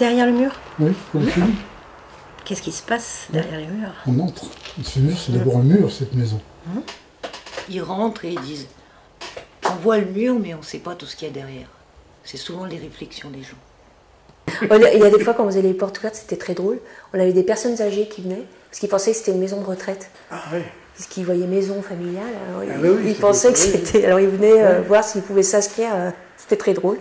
Derrière le mur? Oui, comme tu dis. Qu'est-ce qui se passe derrière les murs? On entre. Ce mur, c'est d'abord un mur, cette maison. Ils rentrent et ils disent, on voit le mur, mais on ne sait pas tout ce qu'il y a derrière. C'est souvent les réflexions des gens. Il y a des fois, quand on faisait les portes ouvertes, c'était très drôle. On avait des personnes âgées qui venaient, parce qu'ils pensaient que c'était une maison de retraite. Ah oui. Parce qu'ils voyaient maison familiale. Alors oui, ils pensaient que c'était... Alors ils venaient voir s'ils pouvaient s'inscrire. C'était très drôle.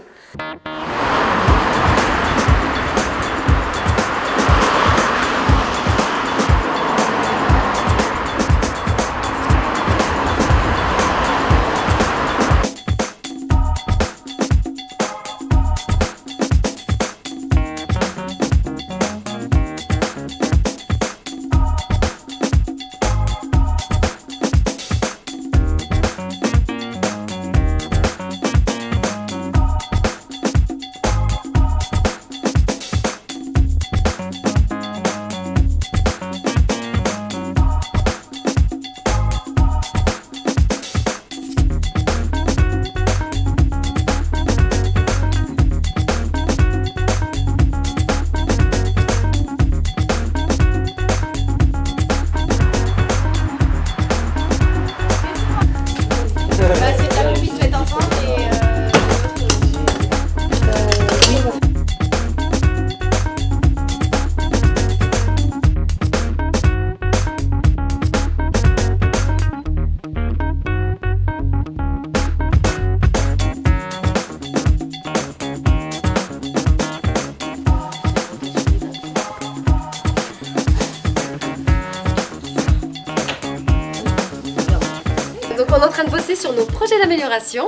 Donc on est en train de bosser sur nos projets d'amélioration.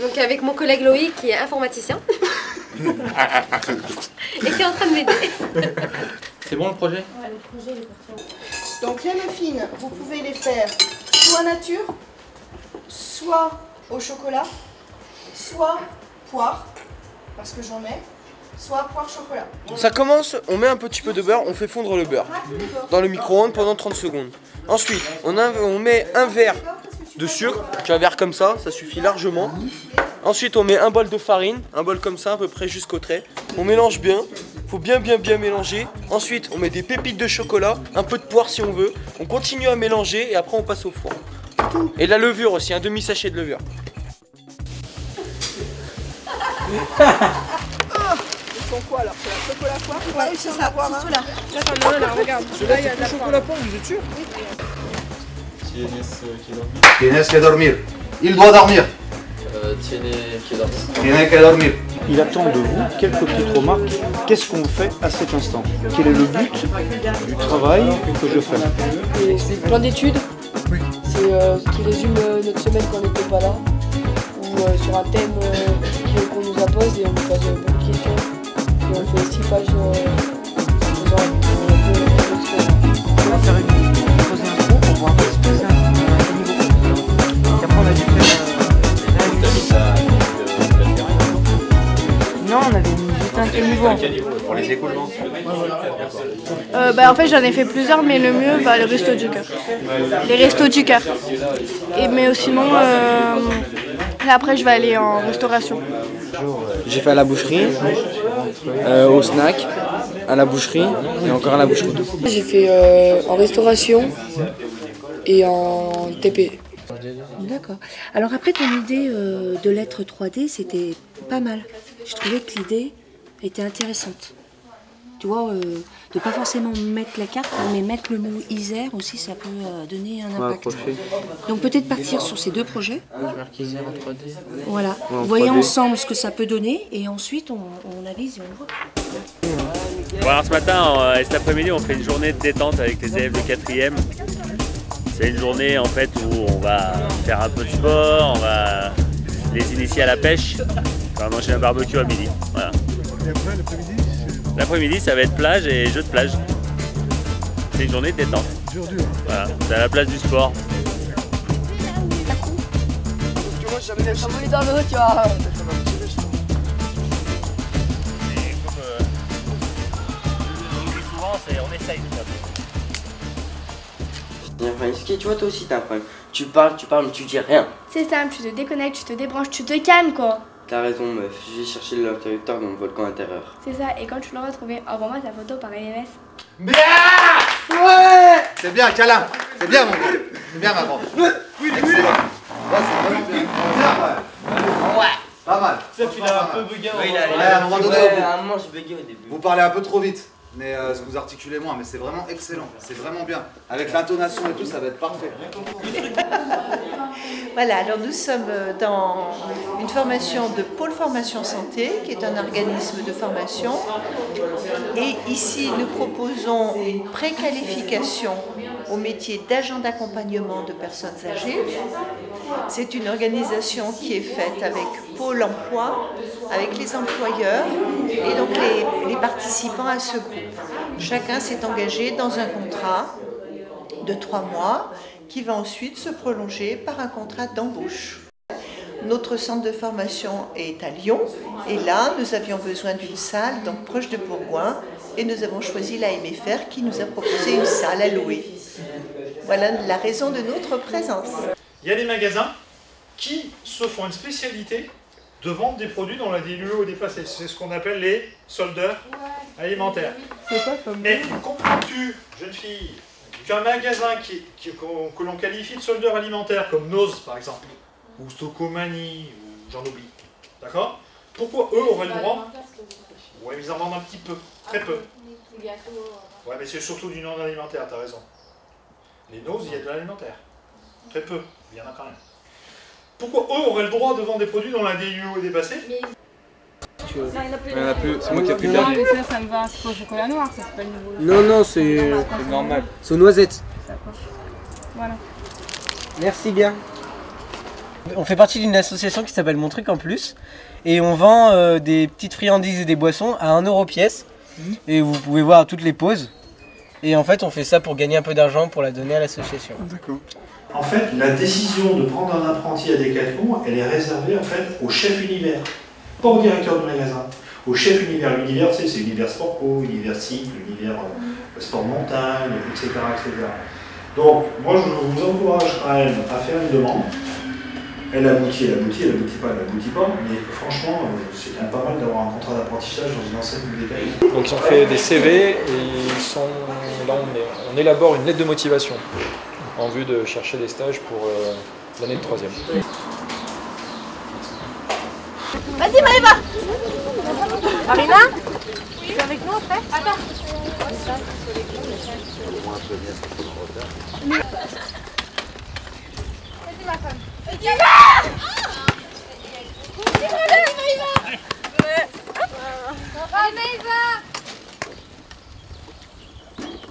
Donc avec mon collègue Loïc qui est informaticien. Et qui est en train de m'aider. C'est bon le projet? Ouais, le projet il est parti. Donc les muffins, vous pouvez les faire soit nature, soit au chocolat, soit poire, parce que j'en ai, soit poire chocolat. Ça commence, on met un petit peu de beurre, on fait fondre le beurre dans le micro-ondes pendant 30 secondes. Ensuite, on met un verre de sucre, un verre comme ça suffit largement. Ensuite, on met un bol de farine, un bol comme ça à peu près jusqu'au trait. On mélange bien, faut bien mélanger. Ensuite, on met des pépites de chocolat, un peu de poire si on veut. On continue à mélanger et après on passe au four. Et la levure aussi, un demi-sachet de levure. Ils sont quoi alors? C'est la chocolat poire? Ouais, c'est ça, c'est ceux-là. Attends, non, regarde. Celui-là, il y a de la chocolat poire, vous êtes sûr? Tienes que dormir. Il doit dormir. Tiene que dormir. Il attend de vous quelques petites remarques. Qu'est-ce qu'on fait à cet instant? Quel est le but du travail que je fais? C'est plein d'études. C'est ce qui résume notre semaine quand on n'était pas là. Ou sur un thème qu'on nous impose et on nous pose beaucoup de questions. Et on fait 6 pages en faisant un peu de sport. On va faire poser un trou pour voir se poser un niveau. Et après on a dû faire non, on avait juste un quel niveau. Pour les écoulements. En fait j'en ai fait plusieurs, mais le mieux, les restos du cœur. Les restos du cœur. Mais sinon, après je vais aller en restauration. J'ai fait à la boucherie, au snack, à la boucherie et encore à la boucherie. J'ai fait en restauration et en TP. D'accord. Alors après, ton idée de lettre 3D, c'était pas mal. Je trouvais que l'idée était intéressante. Tu vois, de pas forcément mettre la carte, mais mettre le mot Isère aussi, ça peut donner un impact. Donc peut-être partir sur ces deux projets. Isère en 3D. Voilà. Voyons ensemble ce que ça peut donner et ensuite on avise et on voit. Bon, alors ce matin et cet après-midi, on fait une journée de détente avec les élèves de 4e. C'est une journée en fait où on va faire un peu de sport, on va les initier à la pêche, on va manger un barbecue à midi. Voilà. Et après l'après-midi? L'après-midi ça va être plage et jeux de plage. C'est une journée de détente. Dur. Voilà, c'est à la place du sport. Ça voler dans l'eau, tu vois. Et comme on dit souvent, on essaye de faire. Est-ce que tu vois, toi aussi t'as un problème. Tu parles, mais tu dis rien. C'est simple, tu te déconnectes, tu te débranches, tu te calmes quoi. T'as raison meuf, j'ai cherché l'interrupteur dans le volcan intérieur. C'est ça, et quand tu l'auras trouvé, envoie-moi ta photo par SMS. Bien. Ouais. C'est bien, câlin. C'est bien, mon gars. C'est bien, maman. Oui, excellent. Ouais, c'est vraiment bien. Bien, ouais. Pas mal. Sauf qu'il a un peu bugué. À un moment donné, je buguais au début. vous parlez un peu trop vite. Mais vous articulez moins, mais c'est vraiment excellent, c'est vraiment bien. Avec l'intonation et tout, ça va être parfait. Voilà, alors nous sommes dans une formation de Pôle Formation Santé, qui est un organisme de formation. Et ici, nous proposons une préqualification au métier d'agent d'accompagnement de personnes âgées. C'est une organisation qui est faite avec Pôle Emploi, avec les employeurs et donc les participants à ce groupe. Chacun s'est engagé dans un contrat de 3 mois qui va ensuite se prolonger par un contrat d'embauche. Notre centre de formation est à Lyon et là nous avions besoin d'une salle donc proche de Bourgoin et nous avons choisi la MFR qui nous a proposé une salle à louer. Voilà la raison de notre présence. Il y a des magasins qui se font une spécialité de vendre des produits dont la DLUE est dépassée. C'est ce qu'on appelle les soldeurs alimentaires. Mais comprends-tu, jeune fille, qu'un magasin que l'on qualifie de soldeur alimentaire, comme Nose par exemple, ou Stocomanie, ou j'en oublie, d'accord? Pourquoi eux auraient le droit? Ouais, mais ils en vendent un petit peu, très peu. Ouais, mais c'est surtout du non-alimentaire, t'as raison. Les Nose, il y a de l'alimentaire. Très peu, il y en a quand même. Pourquoi eux auraient le droit de vendre des produits dont la DLUE est dépassée? Il n'y en a plus, c'est moi qui ai pris le dernier. Ça me va, c'est pas au chocolat noir, ça c'est pas le nouveau. Non, non, c'est normal. C'est aux noisettes. Voilà. Merci bien. On fait partie d'une association qui s'appelle Mon Truc en Plus. Et on vend des petites friandises et des boissons à 1 € pièce. Et vous pouvez voir toutes les pauses. Et en fait, on fait ça pour gagner un peu d'argent pour la donner à l'association. D'accord. En fait, la décision de prendre un apprenti à Decathlon, elle est réservée en fait au chef univers, pas au directeur de magasin. Au chef univers, l'univers, c'est l'univers sport pro, l'univers cycle, l'univers sport montagne, etc., etc. Donc, moi, je vous encourage à elle à faire une demande. Elle aboutit, elle aboutit, elle aboutit pas, mais franchement, c'est quand même pas mal d'avoir un contrat d'apprentissage dans une enseigne du détail. Donc ils ont fait des CV et là on élabore une lettre de motivation en vue de chercher des stages pour l'année de 3e. Vas-y Maëva. Marina, tu es avec nous après? Attends. Vas-y ma femme.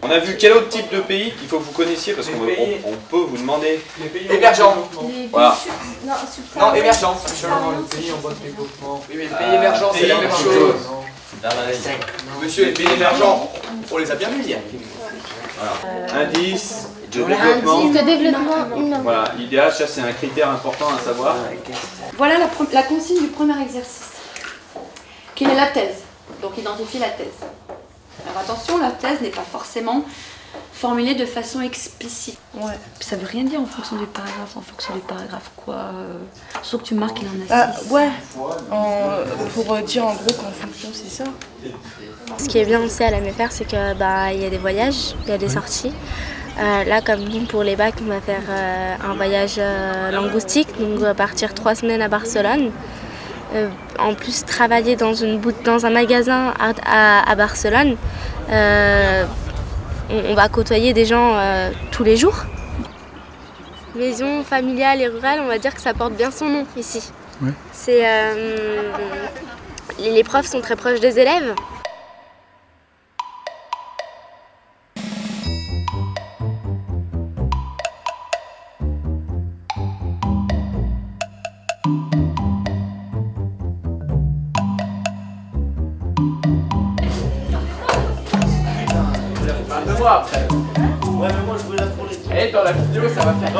On a vu quel autre type de pays il faut que vous connaissiez parce qu'on peut vous demander. Les pays émergents. Voilà. Non, émergents. Les pays en voie de développement. Oui, mais les pays émergents, c'est la même chose. Monsieur, les pays émergents, on les a bien vus hier. Voilà. Indice de développement. Indice de développement humain. Voilà, l'idéal, ça c'est un critère important à savoir. Voilà la consigne du premier exercice, qui est la thèse. Donc identifier la thèse. Alors attention, la thèse n'est pas forcément formulée de façon explicite. Ouais, ça veut rien dire en fonction du paragraphe. En fonction du paragraphe quoi sauf que tu marques qu'il en a 6. Ouais, pour dire en gros qu'en fonction c'est ça. Ce qui est bien aussi à la MFR, c'est que y a des voyages, il y a des sorties. Là, comme nous, pour les bacs, on va faire un voyage linguistique, donc on va partir 3 semaines à Barcelone. En plus, travailler dans un magasin à Barcelone, on va côtoyer des gens tous les jours. Maison familiale et rurale, on va dire que ça porte bien son nom ici. Ouais. C'est les profs sont très proches des élèves. Après. Ouais, mais moi je veux la pour les. Et dans la vidéo, ça va faire.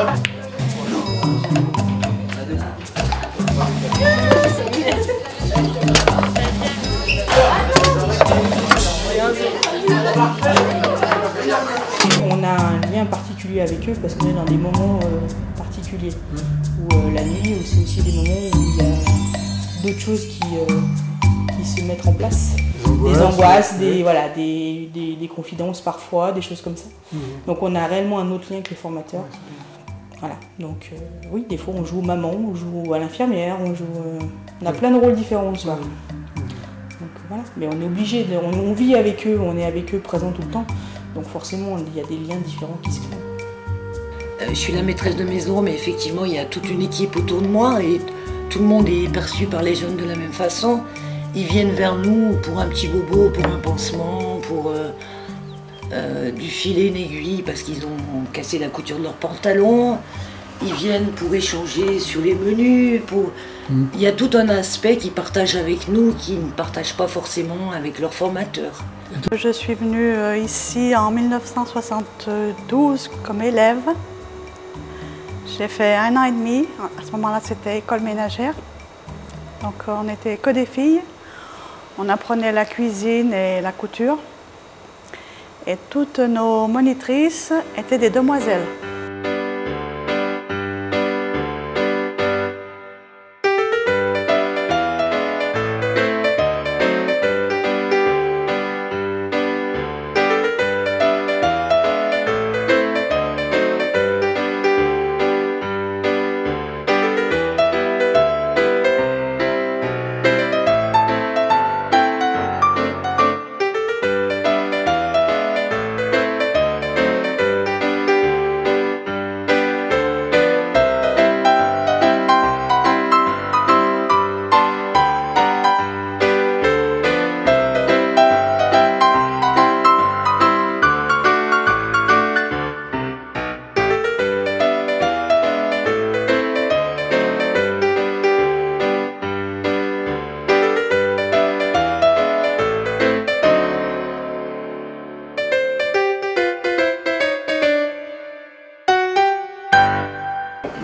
On a un lien particulier avec eux parce qu'on est dans des moments particuliers. Où la nuit, c'est aussi des moments où il y a d'autres choses qui se mettent en place. Des Des angoisses, oui. voilà, des confidences parfois, des choses comme ça. Donc on a réellement un autre lien avec les formateurs. Voilà, donc oui, des fois on joue maman, on joue à l'infirmière, on a plein de rôles différents le soir. Donc voilà, mais on est obligé, on vit avec eux, on est avec eux présents tout le temps. Donc forcément, il y a des liens différents qui se créent. Je suis la maîtresse de maison, mais effectivement, il y a toute une équipe autour de moi et tout le monde est perçu par les jeunes de la même façon. Ils viennent vers nous pour un petit bobo, pour un pansement, pour du filet, une aiguille, parce qu'ils ont cassé la couture de leur pantalon. Ils viennent pour échanger sur les menus. Il y a tout un aspect qu'ils partagent avec nous, qu'ils ne partagent pas forcément avec leurs formateurs. Je suis venue ici en 1972 comme élève. J'ai fait 1 an et demi. À ce moment-là, c'était école ménagère. Donc on n'était que des filles. On apprenait la cuisine et la couture. Et toutes nos monitrices étaient des demoiselles.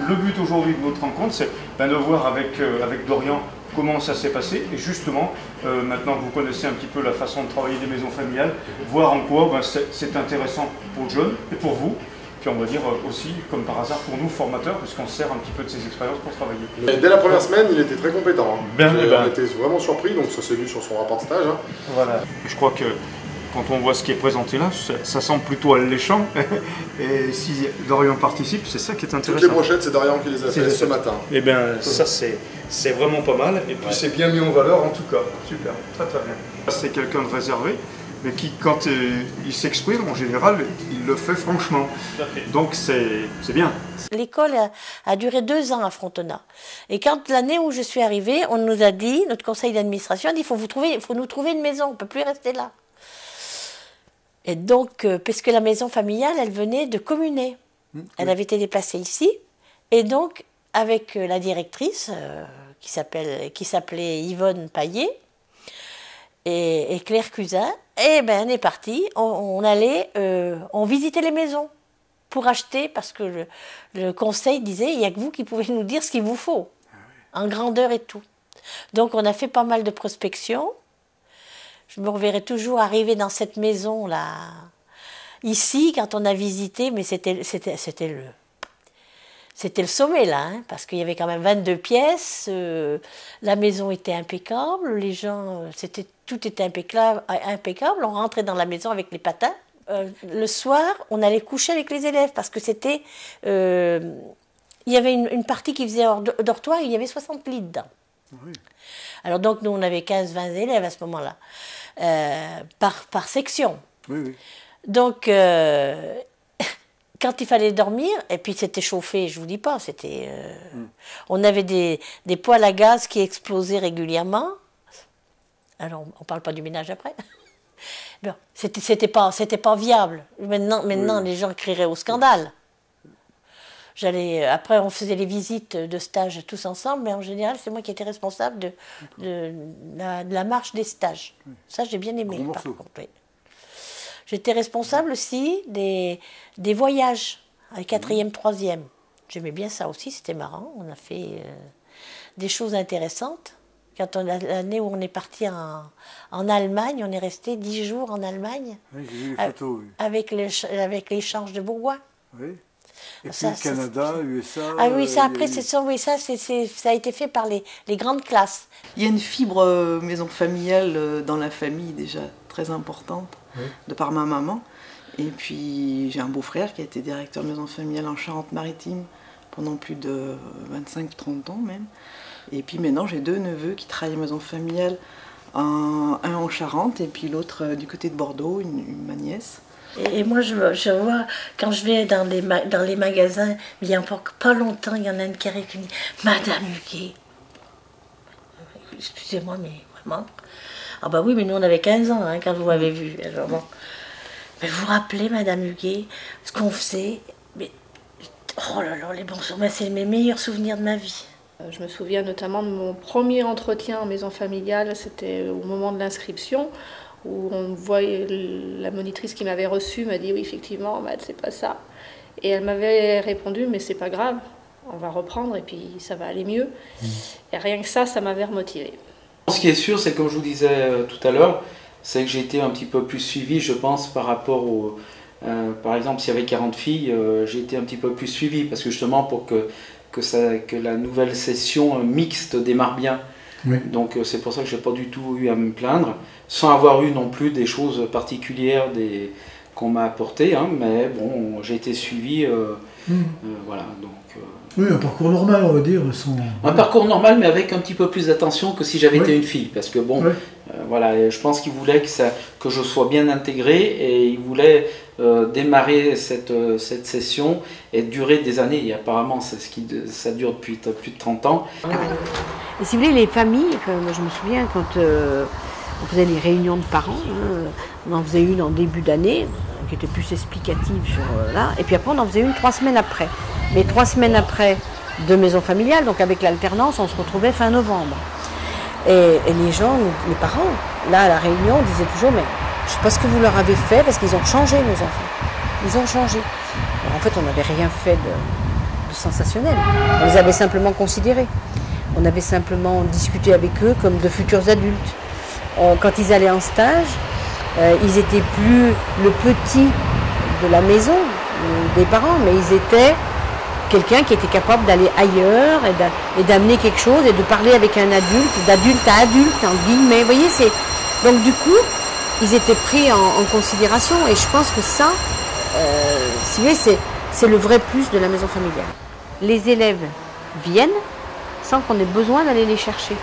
Le but aujourd'hui de notre rencontre, c'est de voir avec Dorian comment ça s'est passé et justement, maintenant que vous connaissez un petit peu la façon de travailler des maisons familiales, voir en quoi c'est intéressant pour le jeune et pour vous, puis on va dire aussi, comme par hasard, pour nous formateurs, puisqu'on se sert un petit peu de ces expériences pour travailler. Et dès la première semaine, il était très compétent. On On était vraiment surpris, donc ça s'est vu sur son rapport de stage. Voilà. Je crois que quand on voit ce qui est présenté là, ça semble plutôt alléchant. Et si Dorian participe, c'est ça qui est intéressant. Toutes les brochettes, c'est Dorian qui les a fait ce matin. Eh bien, ça c'est vraiment pas mal. Et puis c'est bien mis en valeur en tout cas. Super, très très bien. C'est quelqu'un de réservé, mais qui, quand il s'exprime, en général, il le fait franchement. Donc c'est bien. L'école a duré 2 ans à Frontenat. Et quand l'année où je suis arrivée, on nous a dit, notre conseil d'administration a dit, il faut nous trouver une maison, on ne peut plus rester là. Et donc, puisque la maison familiale, elle venait de Communet. Elle avait été déplacée ici. Et donc, avec la directrice, qui s'appelait Yvonne Paillet, et Claire Cusin, et ben, on est parti. On visitait les maisons pour acheter, parce que le conseil disait, il n'y a que vous qui pouvez nous dire ce qu'il vous faut, en grandeur et tout. Donc, on a fait pas mal de prospection. Je me reverrai toujours arriver dans cette maison-là, ici, quand on a visité, mais c'était le sommet, là, hein, parce qu'il y avait quand même 22 pièces, la maison était impeccable, les gens, tout était impeccable, on rentrait dans la maison avec les patins. Le soir, on allait coucher avec les élèves, parce que c'était... il y avait une partie qui faisait dortoir, il y avait 60 lits dedans. Oui. Alors donc, nous, on avait 15-20 élèves à ce moment-là, par section. Oui, oui. Donc, quand il fallait dormir, et puis c'était chauffé, je ne vous dis pas, on avait des poêles à gaz qui explosaient régulièrement. Alors, on ne parle pas du ménage après. Bon, c'était pas viable. Maintenant oui. Les gens crieraient au scandale. Après, on faisait les visites de stage tous ensemble, mais en général, c'est moi qui étais responsable de la marche des stages. Ça, j'ai bien aimé, par contre. Oui. J'étais responsable aussi des voyages, à 4e, 3e. J'aimais bien ça aussi, c'était marrant. On a fait des choses intéressantes. L'année où on est parti en Allemagne, on est resté 10 jours en Allemagne. Oui, j'ai vu les photos, oui. Avec l'échange de Bourgoin. Oui. Et Ça, puis Canada, USA... Ah oui, ça après, il y a eu- ça a été fait par les grandes classes. Il y a une fibre maison familiale dans la famille déjà très importante, Oui. de par ma maman. Et puis j'ai un beau-frère qui a été directeur maison familiale en Charente-Maritime pendant plus de 25-30 ans même. Et puis maintenant j'ai 2 neveux qui travaillent à maison familiale, un en Charente et puis l'autre du côté de Bordeaux, ma nièce. Et moi, je vois, quand je vais dans les magasins, il y a encore pas longtemps, il y en a une qui arrive qui me dit « Madame Huguet ». Excusez-moi, mais vraiment. Ah bah oui, mais nous, on avait 15 ans hein, quand vous m'avez vu. Alors bon. Mais vous vous rappelez, Madame Huguet, ce qu'on faisait? Mais, oh là là, les bons souvenirs, c'est mes meilleurs souvenirs de ma vie. Je me souviens notamment de mon premier entretien en maison familiale, c'était au moment de l'inscription, où on voyait la monitrice qui m'avait reçue m'a dit oui effectivement c'est pas ça, et elle m'avait répondu mais c'est pas grave, on va reprendre et puis ça va aller mieux. Et rien que ça m'avait remotivée. Ce qui est sûr, c'est comme je vous disais tout à l'heure, c'est que j'ai été un petit peu plus suivi, je pense, par rapport au... par exemple, s'il y avait 40 filles, j'ai été un petit peu plus suivi, parce que justement pour que la nouvelle session mixte démarre bien. Oui. Donc c'est pour ça que je n'ai pas du tout eu à me plaindre, sans avoir eu non plus des choses particulières qu'on m'a apportées, hein, mais bon, j'ai été suivi, voilà. Donc, Oui, un parcours normal, on va dire. un parcours normal, mais avec un petit peu plus d'attention que si j'avais été une fille, parce que bon, voilà, je pense qu'il voulait que je sois bien intégré, et il voulait démarrer cette session et durer des années, et apparemment ça dure depuis plus de 30 ans. Et si vous voulez, les familles, moi je me souviens quand on faisait les réunions de parents, on en faisait une en début d'année, qui était plus explicative sur là, et puis après on en faisait une 3 semaines après. Mais 3 semaines après de maison familiale, donc avec l'alternance, on se retrouvait fin novembre. Et les gens, les parents, là à la réunion, disaient toujours, mais je ne sais pas ce que vous leur avez fait, parce qu'ils ont changé, nos enfants. Ils ont changé. Alors, en fait, on n'avait rien fait de sensationnel. On les avait simplement considérés. On avait simplement discuté avec eux comme de futurs adultes. Quand ils allaient en stage, ils n'étaient plus le petit de la maison, des parents, mais ils étaient quelqu'un qui était capable d'aller ailleurs et d'amener quelque chose et de parler avec un adulte, d'adulte à adulte, en guillemets. Vous voyez, donc du coup, ils étaient pris en considération, et je pense que ça, si vous voulez, c'est le vrai plus de la maison familiale. Les élèves viennent sans qu'on ait besoin d'aller les chercher.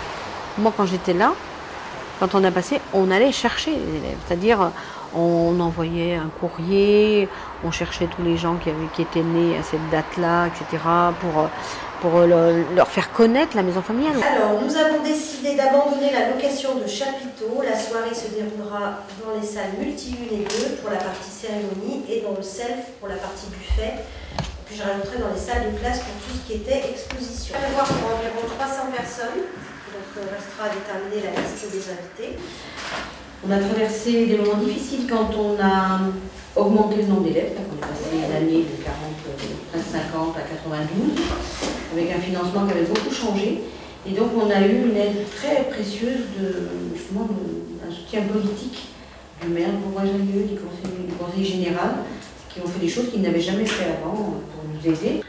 Moi, quand j'étais là, quand on a passé, on allait chercher les élèves. C'est-à-dire, on envoyait un courrier, on cherchait tous les gens qui étaient nés à cette date-là, etc., pour leur faire connaître la maison familiale. Alors, nous avons décidé d'abandonner la location de chapiteaux. La soirée se déroulera dans les salles multi-1 et 2 pour la partie cérémonie et dans le self pour la partie buffet. Puis je rajouterai dans les salles de classe pour tout ce qui était exposition. On va voir pour environ 300 personnes. Donc, il restera à déterminer la liste des invités. On a traversé des moments difficiles quand on a augmenté le nombre d'élèves. On est passé l'année de 50 à 92, avec un financement qui avait beaucoup changé. Et donc on a eu une aide très précieuse justement un soutien politique du maire de Bourgoin-Jallieu, du conseil général, qui ont fait des choses qu'ils n'avaient jamais fait avant pour nous aider.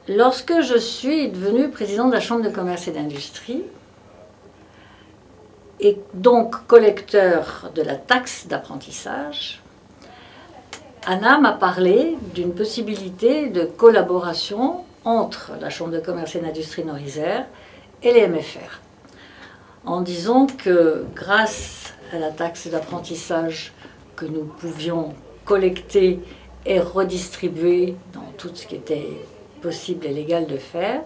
Lorsque je suis devenue présidente de la Chambre de commerce et d'industrie, et donc collecteur de la taxe d'apprentissage, Anna m'a parlé d'une possibilité de collaboration entre la Chambre de commerce et d'industrie Nord-Isère et les MFR, en disant que grâce à la taxe d'apprentissage que nous pouvions collecter et redistribuer dans tout ce qui était possible et légal de faire,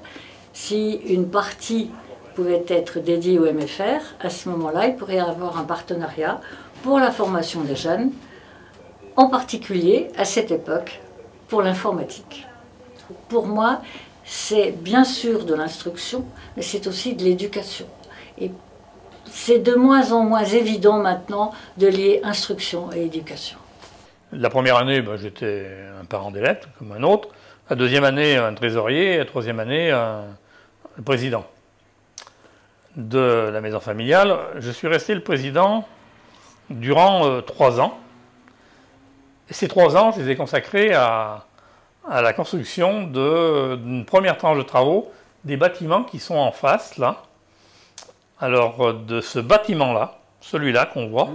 si une partie pouvait être dédiée au MFR, à ce moment-là, il pourrait y avoir un partenariat pour la formation des jeunes, en particulier à cette époque pour l'informatique. Pour moi, c'est bien sûr de l'instruction, mais c'est aussi de l'éducation. Et c'est de moins en moins évident maintenant de lier instruction et éducation. La première année, j'étais un parent d'élève, comme un autre. La deuxième année, un trésorier. La troisième année, le président de la maison familiale. Je suis resté le président durant 3 ans. Et ces 3 ans, je les ai consacrés à à la construction d'une première tranche de travaux des bâtiments qui sont en face, là. Alors, de ce bâtiment-là, celui-là qu'on voit,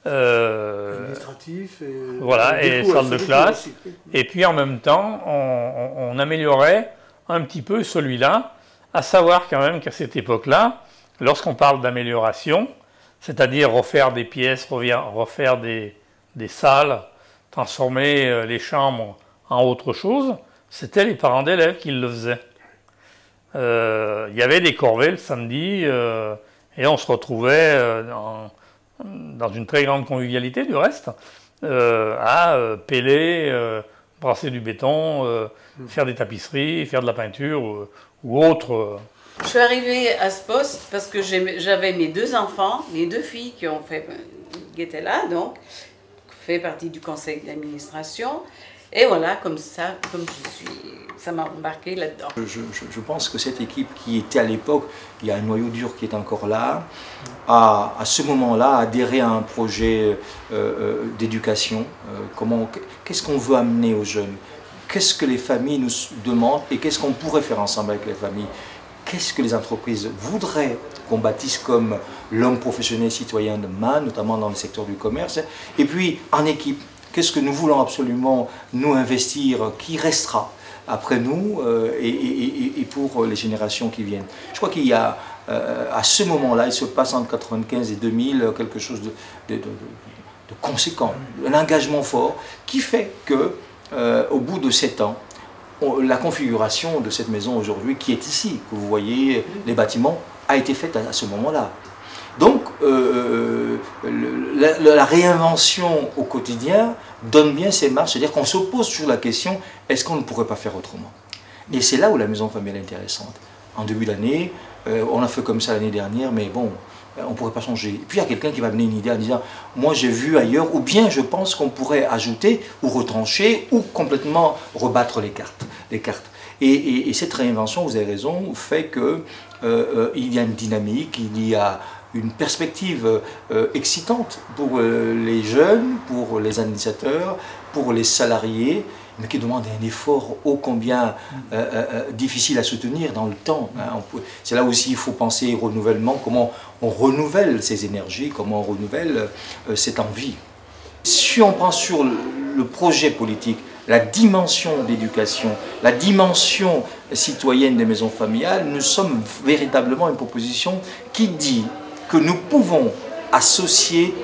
administratif et voilà, et salle de classe. Et puis en même temps, on améliorait un petit peu celui-là, à savoir quand même qu'à cette époque-là, lorsqu'on parle d'amélioration, c'est-à-dire refaire des pièces, refaire des salles, transformer les chambres en autre chose, c'était les parents d'élèves qui le faisaient. Il y avait des corvées le samedi, et on se retrouvait dans une très grande convivialité du reste, à peler, brasser du béton, faire des tapisseries, faire de la peinture ou autre. Je suis arrivée à ce poste parce que j'avais mes 2 enfants, mes 2 filles qui étaient là, donc, fait partie du conseil d'administration. Et voilà, comme ça, comme je suis, ça m'a embarqué là-dedans. Je pense que cette équipe qui était à l'époque, il y a un noyau dur qui est encore là, à ce moment-là, adhérer à un projet d'éducation. Qu'est-ce qu'on veut amener aux jeunes? Qu'est-ce que les familles nous demandent et qu'est-ce qu'on pourrait faire ensemble avec les familles? Qu'est-ce que les entreprises voudraient qu'on bâtisse comme l'homme professionnel citoyen de demain, notamment dans le secteur du commerce? Et puis, en équipe, qu'est-ce que nous voulons absolument nous investir, qui restera après nous et pour les générations qui viennent? Je crois qu'il y a, à ce moment-là, il se passe entre 1995 et 2000 quelque chose de conséquent, un engagement fort qui fait que, au bout de 7 ans, la configuration de cette maison aujourd'hui, qui est ici, que vous voyez, les bâtiments, a été faite à ce moment-là. Donc, la réinvention au quotidien donne bien ses marches, c'est-à-dire qu'on se pose sur la question, est-ce qu'on ne pourrait pas faire autrement? Et c'est là où la maison familiale est intéressante. En début d'année, on a fait comme ça l'année dernière, mais bon, on ne pourrait pas changer. Et puis il y a quelqu'un qui va amener une idée en disant, moi j'ai vu ailleurs, ou bien je pense qu'on pourrait ajouter, ou retrancher, ou complètement rebattre les cartes. Et cette réinvention, vous avez raison, fait qu'il y a une dynamique, il y a une perspective excitante pour les jeunes, pour les administrateurs, pour les salariés, mais qui demande un effort ô combien difficile à soutenir dans le temps. C'est là aussi il faut penser au renouvellement, comment on renouvelle ces énergies, comment on renouvelle cette envie. Si on prend sur le projet politique, la dimension d'éducation, la dimension citoyenne des maisons familiales, nous sommes véritablement une proposition qui dit que nous pouvons associer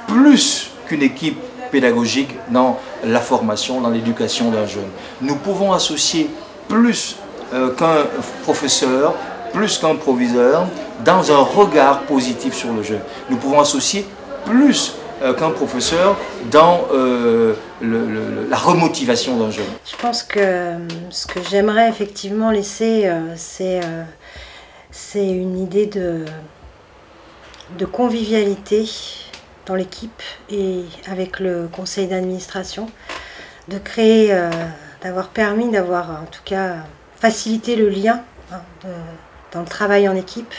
plus qu'une équipe pédagogique dans la formation, dans l'éducation d'un jeune. Nous pouvons associer plus qu'un professeur, plus qu'un proviseur, dans un regard positif sur le jeune. Nous pouvons associer plus qu'un professeur dans la remotivation d'un jeune. Je pense que ce que j'aimerais effectivement laisser, c'est une idée de convivialité dans l'équipe et avec le conseil d'administration, de créer, d'avoir permis d'avoir en tout cas facilité le lien dans le travail en équipe.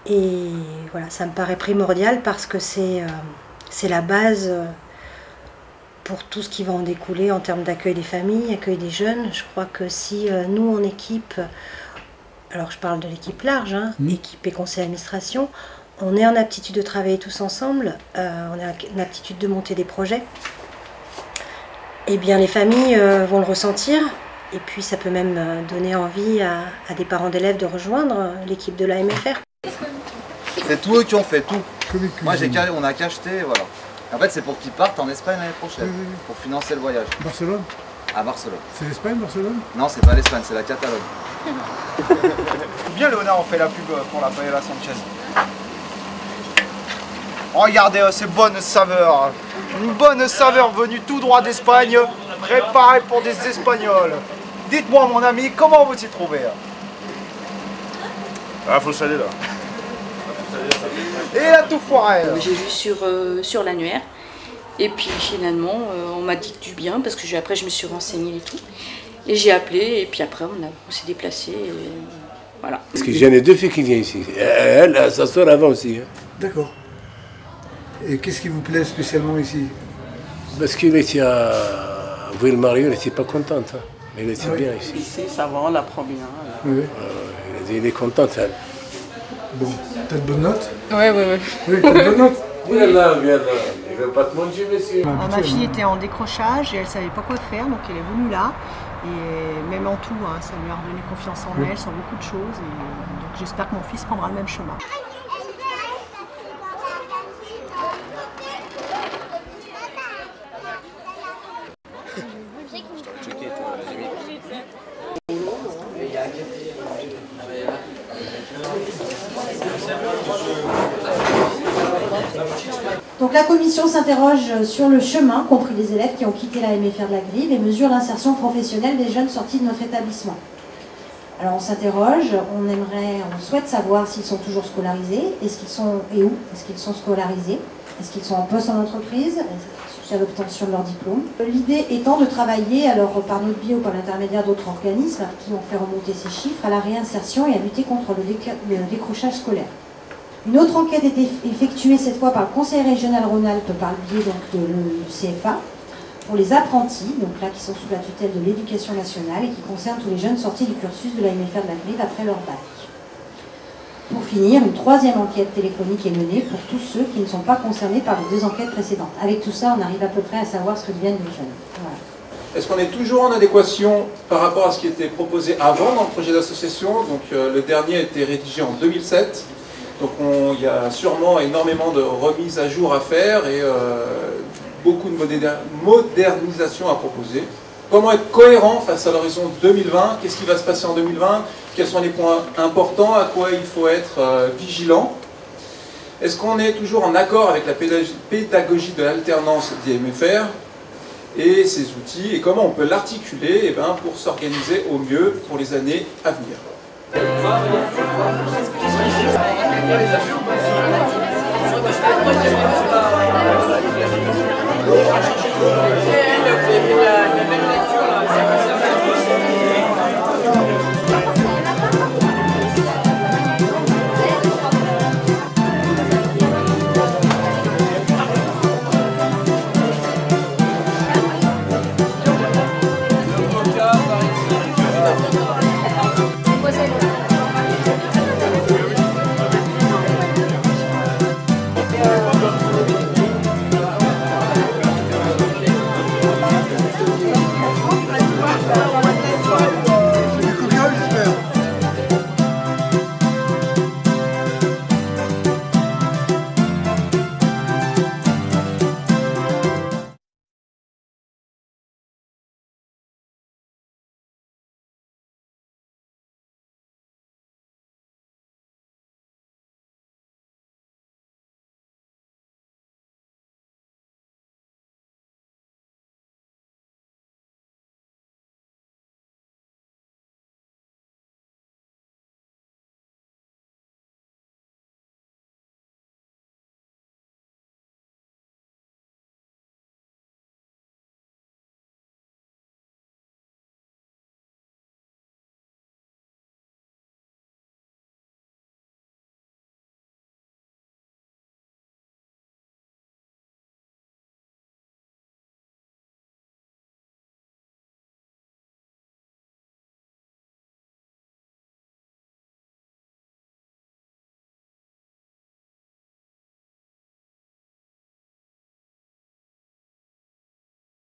Et voilà, ça me paraît primordial parce que c'est la base pour tout ce qui va en découler en termes d'accueil des familles, accueil des jeunes. Je crois que si nous en équipe, alors je parle de l'équipe large, équipe et conseil d'administration, on est en aptitude de travailler tous ensemble, on est en aptitude de monter des projets, et bien les familles vont le ressentir, et puis ça peut même donner envie à des parents d'élèves de rejoindre l'équipe de l'AMFR. C'est tous eux qui ont fait tout. Moi, on a qu'à acheter, voilà. En fait, c'est pour qu'ils partent en Espagne l'année prochaine, pour financer le voyage. Barcelone? À Barcelone. C'est l'Espagne, Barcelone? Non, c'est pas l'Espagne, c'est la Catalogne. Bien, Léonard, on fait la pub pour la paella Sanchez. Regardez ces bonnes saveurs. Une bonne saveur venue tout droit d'Espagne, préparée pour des Espagnols. Dites-moi, mon ami, comment vous y trouvez? Ah, faut saler là. Et la tout foirée. J'ai vu sur l'annuaire. Et puis finalement, on m'a dit du bien parce que après je me suis renseignée et tout. Et j'ai appelé et puis après on s'est déplacé. Et voilà. Parce que j'en ai 2 filles qui viennent ici. Elle, sa soeur avant aussi. Hein. D'accord. Et qu'est-ce qui vous plaît spécialement ici? Parce qu'il est ici à Ville-Marie, elle n'était pas contente. Hein. Mais elle était bien ici. Ici, ça va, on la prend bien. Oui. Elle est contente, elle. Bon, t'as de bonnes notes? Oui. Oui, t'as de bonnes notes? Viens là. Je ne vais pas te manger, monsieur. Ma fille était en décrochage et elle ne savait pas quoi faire, donc elle est venue là. Et même en tout, hein, ça lui a redonné confiance en elle sur beaucoup de choses. Et donc j'espère que mon fils prendra le même chemin. Donc la commission s'interroge sur le chemin, compris les élèves qui ont quitté la MFR de la Grive, et mesure l'insertion professionnelle des jeunes sortis de notre établissement. Alors on s'interroge, on souhaite savoir s'ils sont toujours scolarisés, est-ce qu'ils sont et où est-ce qu'ils sont scolarisés, est-ce qu'ils sont en poste en entreprise, à l'obtention de leur diplôme. L'idée étant de travailler, alors par notre biais ou par l'intermédiaire d'autres organismes qui ont fait remonter ces chiffres, à la réinsertion et à lutter contre le décrochage scolaire. Une autre enquête est effectuée cette fois par le Conseil régional Rhône-Alpes par le biais donc, de CFA pour les apprentis, donc là qui sont sous la tutelle de l'éducation nationale et qui concernent tous les jeunes sortis du cursus de la MFR de la Grive après leur bac. Pour finir, une troisième enquête téléphonique est menée pour tous ceux qui ne sont pas concernés par les deux enquêtes précédentes. Avec tout ça, on arrive à peu près à savoir ce que deviennent les jeunes. Voilà. Est-ce qu'on est toujours en adéquation par rapport à ce qui était proposé avant dans le projet d'association? Donc le dernier a été rédigé en 2007. Donc il y a sûrement énormément de remises à jour à faire et beaucoup de modernisation à proposer. Comment être cohérent face à l'horizon 2020? Qu'est-ce qui va se passer en 2020? Quels sont les points importants? À quoi il faut être vigilant? Est-ce qu'on est toujours en accord avec la pédagogie de l'alternance d'IMFR et ses outils? Et comment on peut l'articuler pour s'organiser au mieux pour les années à venir?